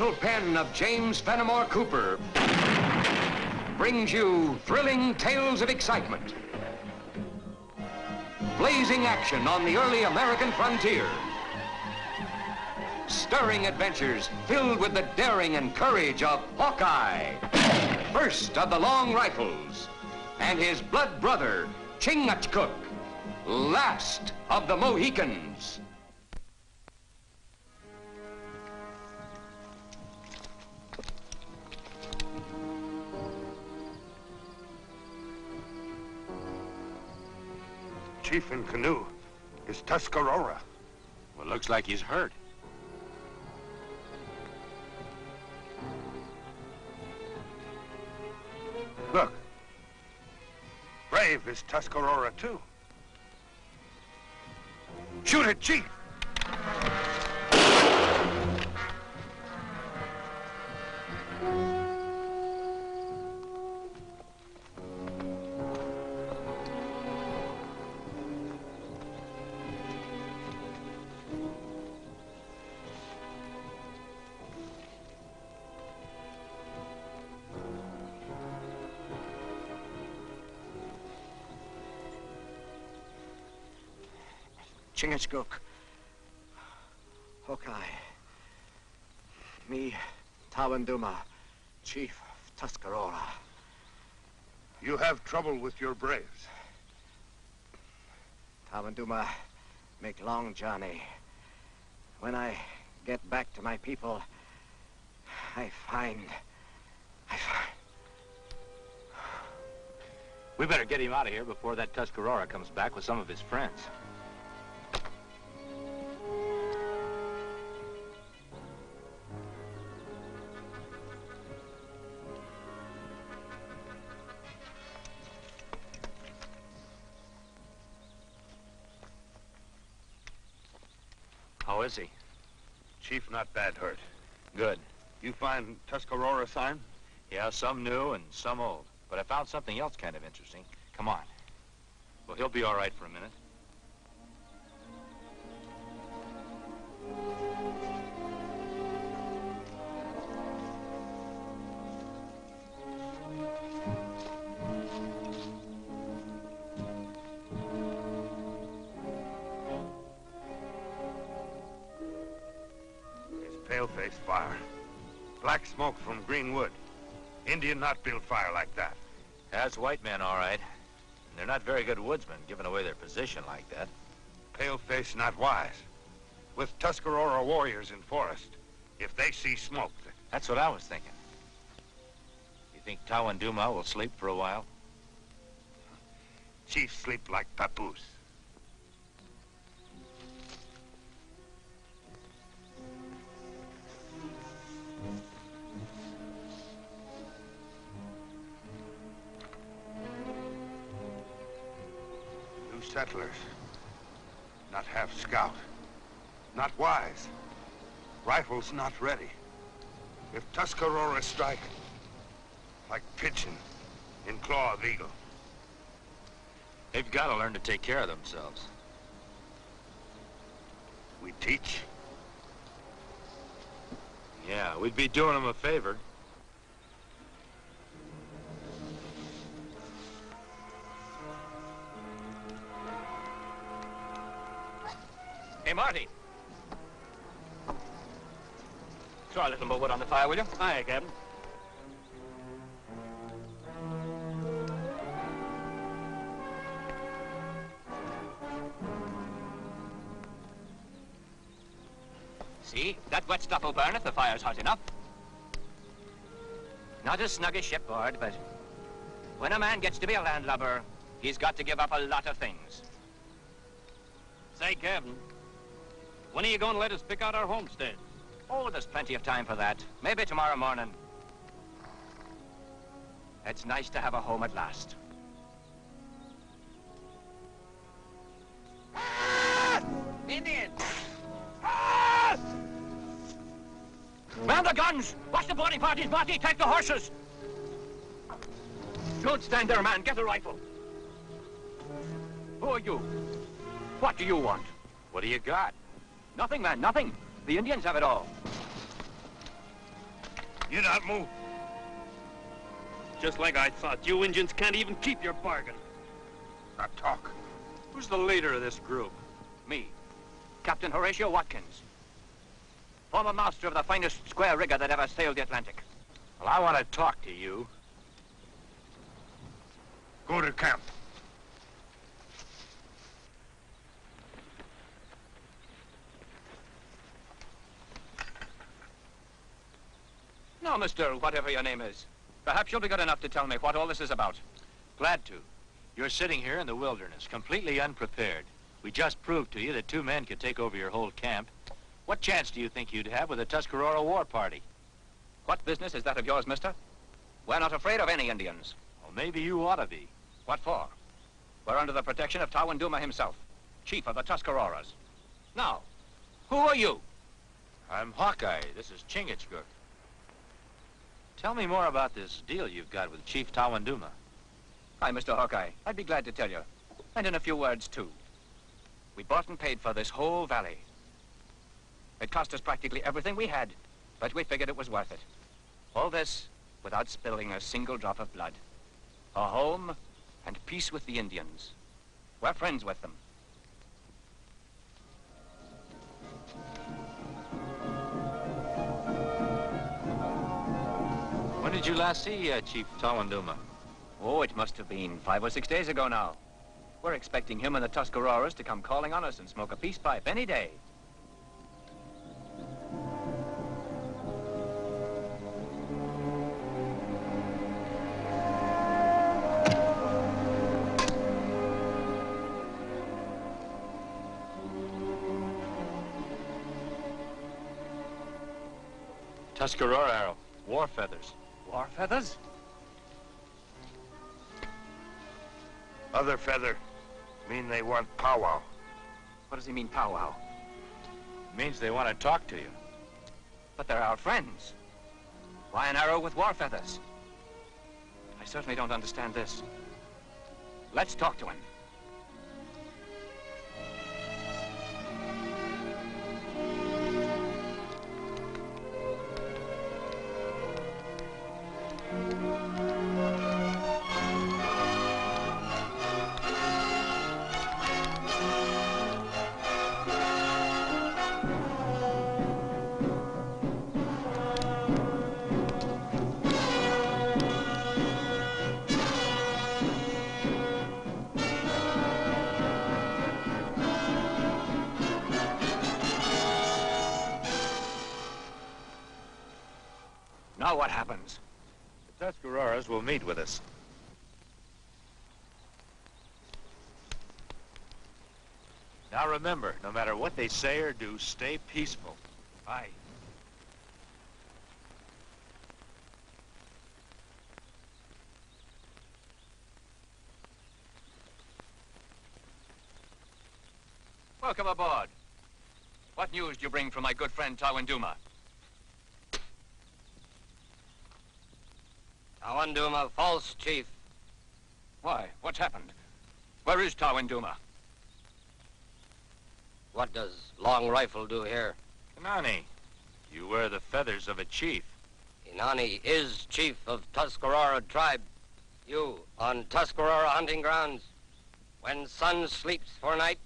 mental pen of James Fenimore Cooper brings you thrilling tales of excitement, blazing action on the early American frontier, stirring adventures filled with the daring and courage of Hawkeye, first of the Long Rifles, and his blood brother, Chingachgook, last of the Mohicans. Chief in canoe is Tuscarawas. Well, looks like he's hurt. Look. Brave is Tuscarawas, too. Shoot it, Chief! Chingachgook, Hawkeye, me, Tawanduma, Chief of Tuscarawas. You have trouble with your braves. Tawanduma make long journey. When I get back to my people, I find... We better get him out of here before that Tuscarawas comes back with some of his friends. How is he? Chief not bad hurt. Good. You find Tuscarawas sign? Yeah, some new and some old. But I found something else kind of interesting. Come on. Well, he'll be all right for a minute. Pale-face fire. Black smoke from green wood. Indian not build fire like that. That's white men, all right. And they're not very good woodsmen, giving away their position like that. Pale-face not wise. With Tuscarawas warriors in forest, if they see smoke... That's what I was thinking. You think Tawanduma will sleep for a while? Chief sleep like papoose. Settlers, not half scout, not wise, rifles not ready. If Tuscarawas strike, like pigeon in claw of eagle. They've got to learn to take care of themselves. We teach? Yeah, we'd be doing them a favor. Hey, Marty. Throw a little more wood on the fire, will you? Aye, Captain. See? That wet stuff will burn if the fire's hot enough. Not as snug as shipboard, but when a man gets to be a landlubber, he's got to give up a lot of things. Say, Captain, when are you going to let us pick out our homestead? Oh, there's plenty of time for that. Maybe tomorrow morning. It's nice to have a home at last. Indians! Man the guns! Watch the boarding parties, Marty! Take the horses! Don't stand there, man. Get a rifle. Who are you? What do you want? What do you got? Nothing, man, nothing. The Indians have it all. You not move. Just like I thought. You Indians can't even keep your bargain. Now talk. Who's the leader of this group? Me, Captain Horatio Watkins, former master of the finest square rigger that ever sailed the Atlantic. Well, I want to talk to you. Go to camp. Now, Mr. whatever your name is, perhaps you'll be good enough to tell me what all this is about. Glad to. You're sitting here in the wilderness, completely unprepared. We just proved to you that 2 men could take over your whole camp. What chance do you think you'd have with the Tuscarora war party? What business is that of yours, mister? We're not afraid of any Indians. Well, maybe you ought to be. What for? We're under the protection of Tawanduma himself, chief of the Tuscaroras. Now, who are you? I'm Hawkeye. This is Chingachgook. Tell me more about this deal you've got with Chief Tawanduma. Hi, Mr. Hawkeye. I'd be glad to tell you. And in a few words, too. We bought and paid for this whole valley. It cost us practically everything we had, but we figured it was worth it. All this without spilling a single drop of blood. A home and peace with the Indians. We're friends with them. When did you last see Chief Tawanduma? Oh, it must have been 5 or 6 days ago now. We're expecting him and the Tuscaroras to come calling on us and smoke a peace pipe any day. Tuscarora arrow, war feathers. War feathers? Other feather mean they want powwow. What does he mean, powwow? Means they want to talk to you. But they're our friends. Why an arrow with war feathers? I certainly don't understand this. Let's talk to him. Now what happens? The Tuscaroras will meet with us. Now remember, no matter what they say or do, stay peaceful. Aye. Welcome aboard. What news do you bring from my good friend Tawanduma? Tawanduma, false chief. Why? What's happened? Where is Tawanduma? What does Long Rifle do here? Kanani, you wear the feathers of a chief. Inani is chief of Tuscarora tribe. You, on Tuscarora hunting grounds, when sun sleeps for night,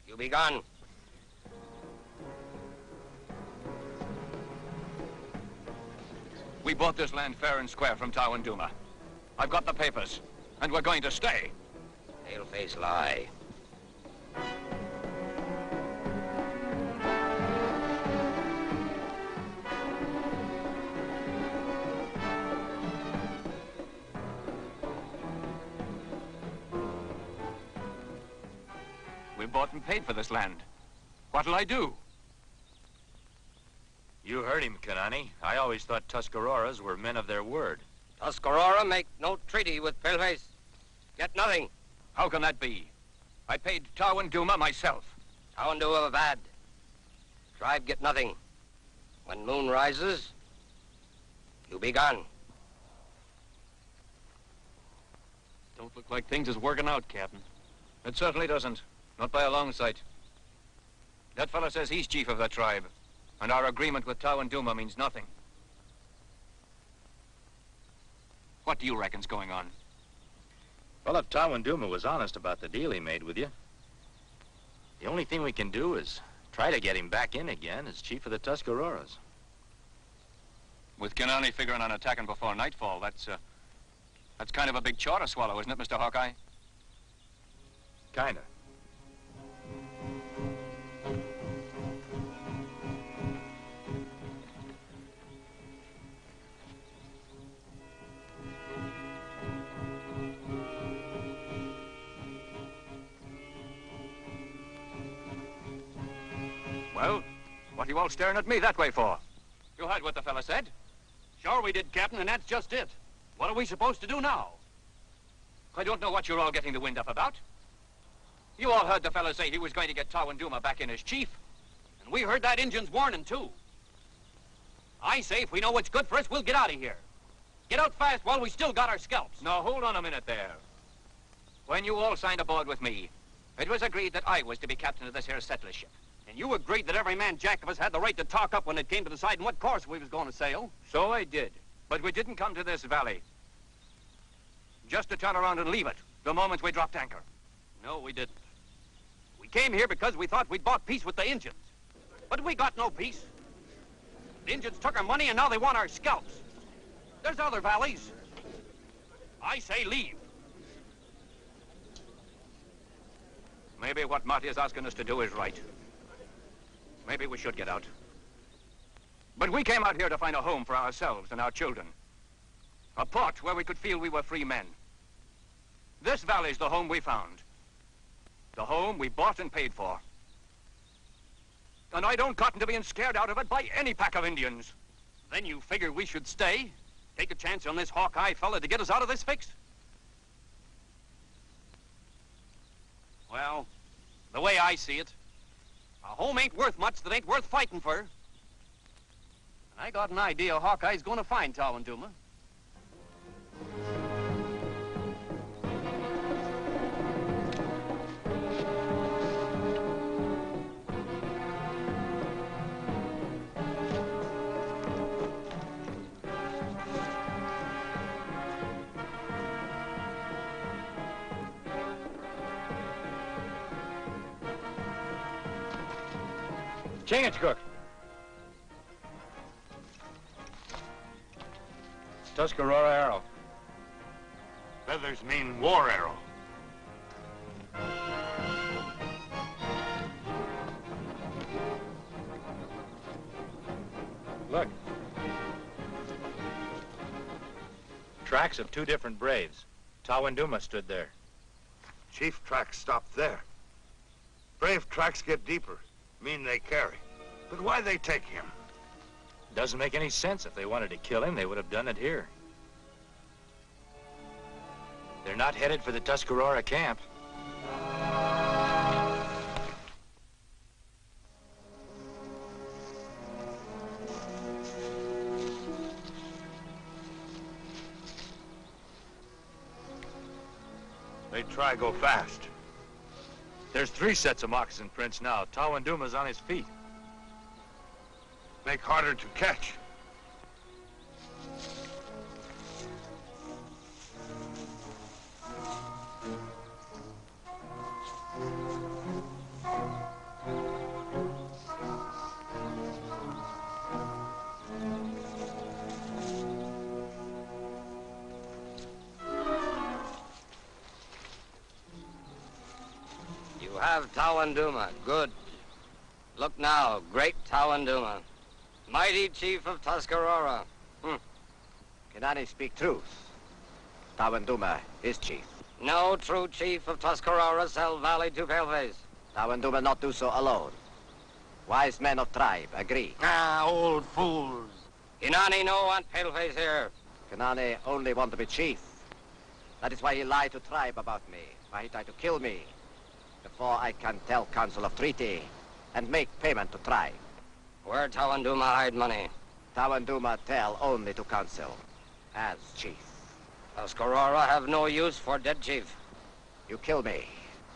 you be gone. We bought this land fair and square from Tawanduma. I've got the papers, and we're going to stay. Pale-face lie. We bought and paid for this land. What'll I do? You heard him, Kanani. I always thought Tuscaroras were men of their word. Tuscarora make no treaty with Paleface. Get nothing. How can that be? I paid Tawanduma myself. Tawanduma bad. Tribe get nothing. When moon rises, you be gone. Don't look like things is working out, Captain. It certainly doesn't. Not by a long sight. That fellow says he's chief of that tribe, and our agreement with Tawanduma means nothing. What do you reckon's going on? Well, if Tawanduma was honest about the deal he made with you, the only thing we can do is try to get him back in again as chief of the Tuscarawas. With Kanani figuring on attacking before nightfall, that's kind of a big chore to swallow, isn't it, Mr. Hawkeye? Kinda. Well, what are you all staring at me that way for? You heard what the fella said? Sure we did, Captain, and that's just it. What are we supposed to do now? I don't know what you're all getting the wind up about. You all heard the fella say he was going to get Tawanduma back in as chief. And we heard that Injun's warning, too. I say if we know what's good for us, we'll get out of here. Get out fast while we still got our scalps. Now, hold on a minute there. When you all signed aboard with me, it was agreed that I was to be captain of this here settler ship. And you agreed that every man jack of us had the right to talk up when it came to deciding what course we was going to sail. So I did. But we didn't come to this valley just to turn around and leave it the moment we dropped anchor. No, we didn't. We came here because we thought we'd bought peace with the Injuns. But we got no peace. The Injuns took our money and now they want our scalps. There's other valleys. I say leave. Maybe what Marty is asking us to do is right. Maybe we should get out. But we came out here to find a home for ourselves and our children. A port where we could feel we were free men. This valley's the home we found. The home we bought and paid for. And I don't cotton to being scared out of it by any pack of Indians. Then you figure we should stay? Take a chance on this Hawkeye fella to get us out of this fix? Well, the way I see it, a home ain't worth much that ain't worth fighting for. And I got an idea Hawkeye's gonna find Tawanduma. Chingachgook. Tuscarora arrow. Feathers mean war arrow. Look. Tracks of two different braves. Tawanduma stood there. Chief tracks stopped there. Brave tracks get deeper. Mean they carry. But why they take him? Doesn't make any sense. If they wanted to kill him, they would have done it here. They're not headed for the Tuscarora camp. They try go fast. There's 3 sets of moccasin prints now. Tawanduma's on his feet. Make harder to catch. You have Tawanduma. Good. Look now, great Tawanduma. Mighty chief of Tuscarora. Can any speak truth? Tawanduma is chief. No true chief of Tuscarora sell valley to paleface. Tawanduma not do so alone. Wise men of tribe agree. Ah, old fools. Inani no want paleface here. Kanane only want to be chief. That is why he lied to tribe about me. Why he tried to kill me. Before I can tell council of treaty and make payment to tribe. Where Tawanduma hide money? Tawanduma tell only to council as chief. Tuscarora have no use for dead chief. You kill me.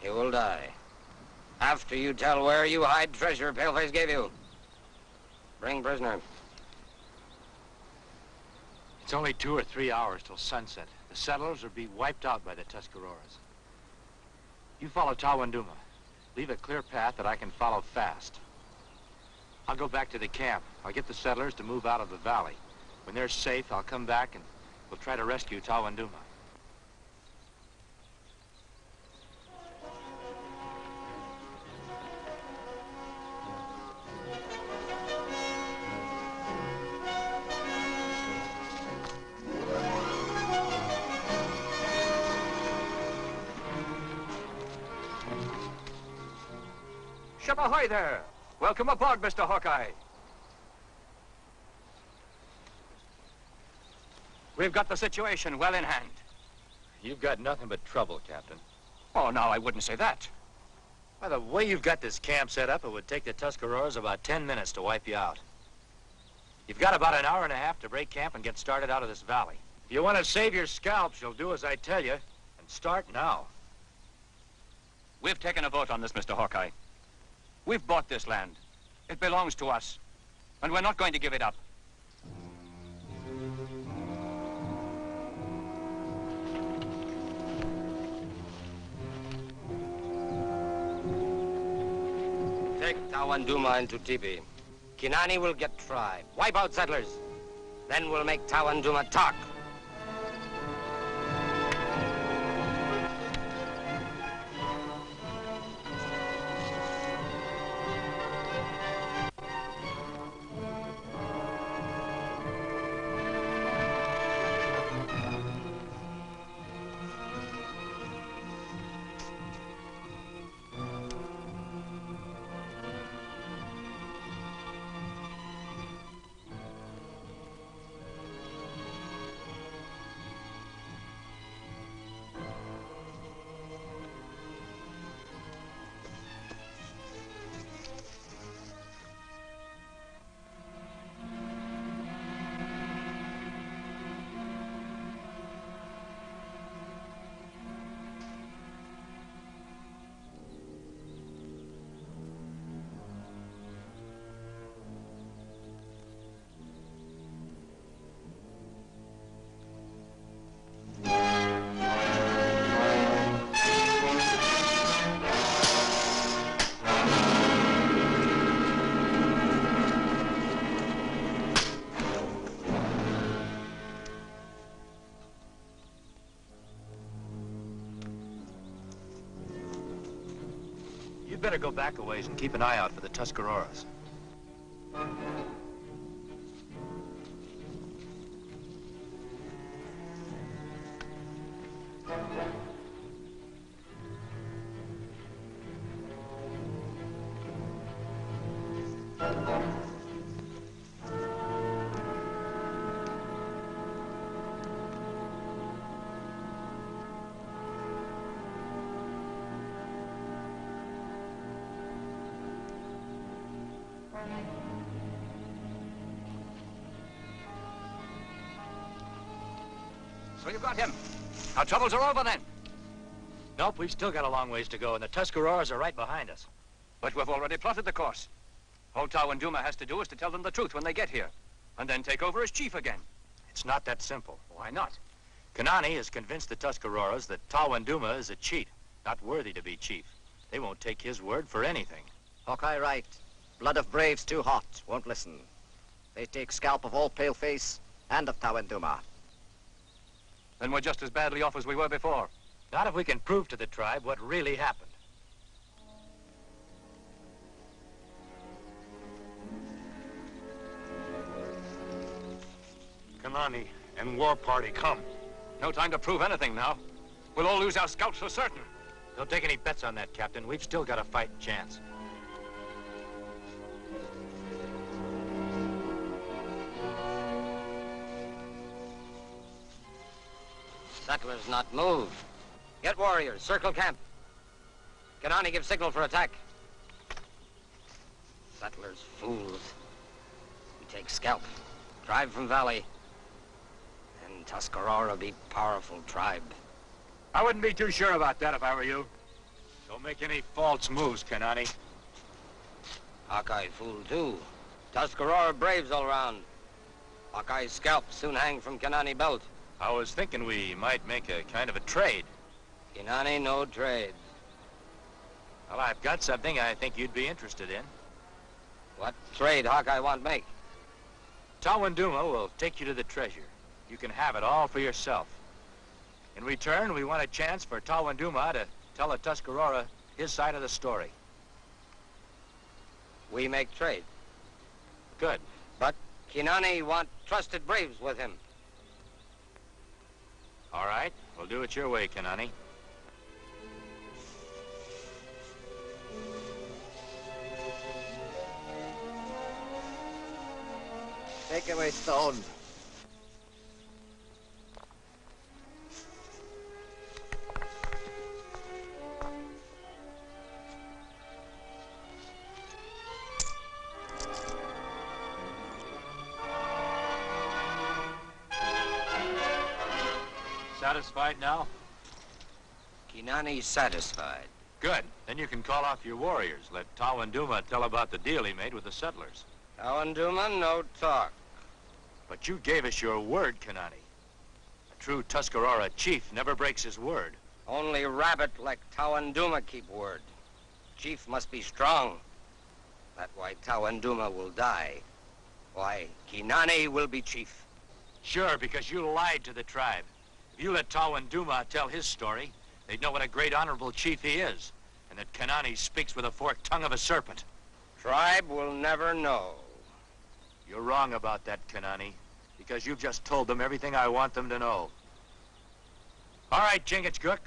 You will die. After you tell where you hide treasure paleface gave you. Bring prisoner. It's It's only 2 or 3 hours till sunset. The settlers will be wiped out by the Tuscarawas. You follow Tawanduma. Leave a clear path that I can follow fast. I'll go back to the camp. I'll get the settlers to move out of the valley. When they're safe, I'll come back and we'll try to rescue Tawanduma. Ship ahoy there! Welcome aboard, Mr. Hawkeye. We've got the situation well in hand. You've got nothing but trouble, Captain. Oh, no, I wouldn't say that. By the way you've got this camp set up, it would take the Tuscarawas about 10 minutes to wipe you out. You've got about an hour and a half to break camp and get started out of this valley. If you want to save your scalps, you'll do as I tell you, and start now. We've taken a vote on this, Mr. Hawkeye. We've bought this land. It belongs to us, and we're not going to give it up. Take Tawanduma into Tipi. Kinani will get tribe. Wipe out settlers. Then we'll make Tawanduma talk. Better go back a ways and keep an eye out for the Tuscarawas. So you got him. Our troubles are over then. Nope, we've still got a long ways to go, and the Tuscarawas are right behind us. But we've already plotted the course. All Tawanduma has to do is to tell them the truth when they get here, and then take over as chief again. It's not that simple. Why not? Kanani has convinced the Tuscarawas that Tawanduma is a cheat, not worthy to be chief. They won't take his word for anything. Hawkeye right. Blood of braves too hot, won't listen. They take scalp of all paleface and of Tawanduma. Then we're just as badly off as we were before. Not if we can prove to the tribe what really happened. Kanani and war party, come. No time to prove anything now. We'll all lose our scalps for certain. Don't take any bets on that, Captain. We've still got a fighting chance. Settlers not move. Get warriors, circle camp. Kanani give signal for attack. Settlers, fools. We take scalp, drive from valley. And Tuscarora be powerful tribe. I wouldn't be too sure about that if I were you. Don't make any false moves, Kanani. Hawkeye fool too. Tuscarora braves all around. Hawkeye's scalp soon hang from Kanani belt. I was thinking we might make a kind of a trade. Kanani, no trade. Well, I've got something I think you'd be interested in. What trade Hawkeye want make? Tawanduma will take you to the treasure. You can have it all for yourself. In return, we want a chance for Tawanduma to tell the Tuscarora his side of the story. We make trade. Good. But Kanani want trusted braves with him. All right, we'll do it your way, Kanani. Take away stone. Satisfied now? Kanani's satisfied. Good. Then you can call off your warriors. Let Tawanduma tell about the deal he made with the settlers. Tawanduma, no talk. But you gave us your word, Kanani. A true Tuscarora chief never breaks his word. Only rabbit like Tawanduma keep word. Chief must be strong. That's why Tawanduma will die. Why, Kanani will be chief. Sure, because you lied to the tribe. If you let Tawanduma tell his story, they'd know what a great honorable chief he is, and that Kanani speaks with the forked tongue of a serpent. Tribe will never know. You're wrong about that, Kanani, because you've just told them everything I want them to know. All right, Chingachgook.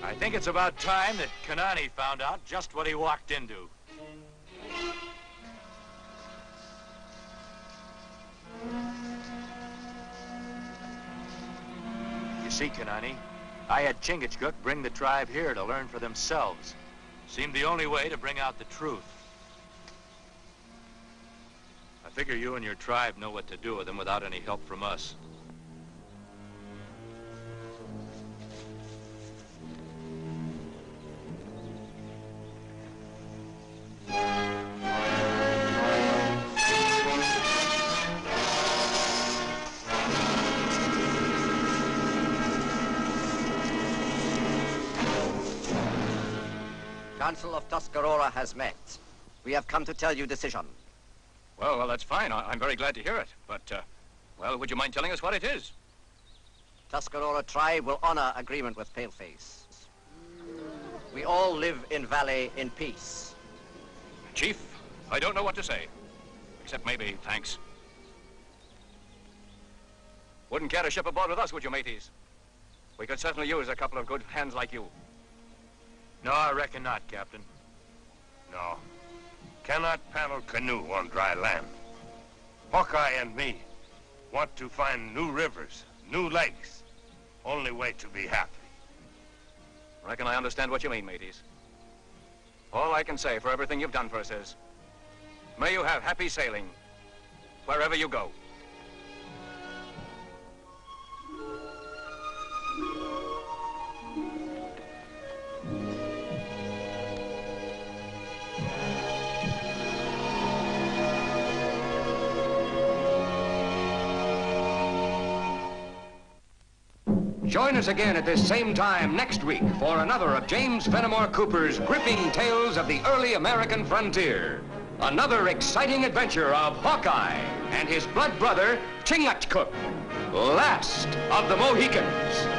I think it's about time that Kanani found out just what he walked into. You see, Kanani, I had Chingachgook bring the tribe here to learn for themselves. Seemed the only way to bring out the truth. I figure you and your tribe know what to do with them without any help from us. Council of Tuscarora has met. We have come to tell you decision. Well, that's fine. I'm very glad to hear it. But, well, would you mind telling us what it is? Tuscarora tribe will honor agreement with Paleface. We all live in Valley in peace. Chief, I don't know what to say. Except maybe thanks. Wouldn't care to ship aboard with us, would you, mateys? We could certainly use a couple of good hands like you. No, I reckon not, Captain. No. Cannot paddle canoe on dry land. Hawkeye and me want to find new rivers, new lakes. Only way to be happy. Reckon I understand what you mean, mateys. All I can say for everything you've done for us is, may you have happy sailing wherever you go. Join us again at this same time next week for another of James Fenimore Cooper's gripping tales of the early American frontier. Another exciting adventure of Hawkeye and his blood brother, Chingachgook, last of the Mohicans.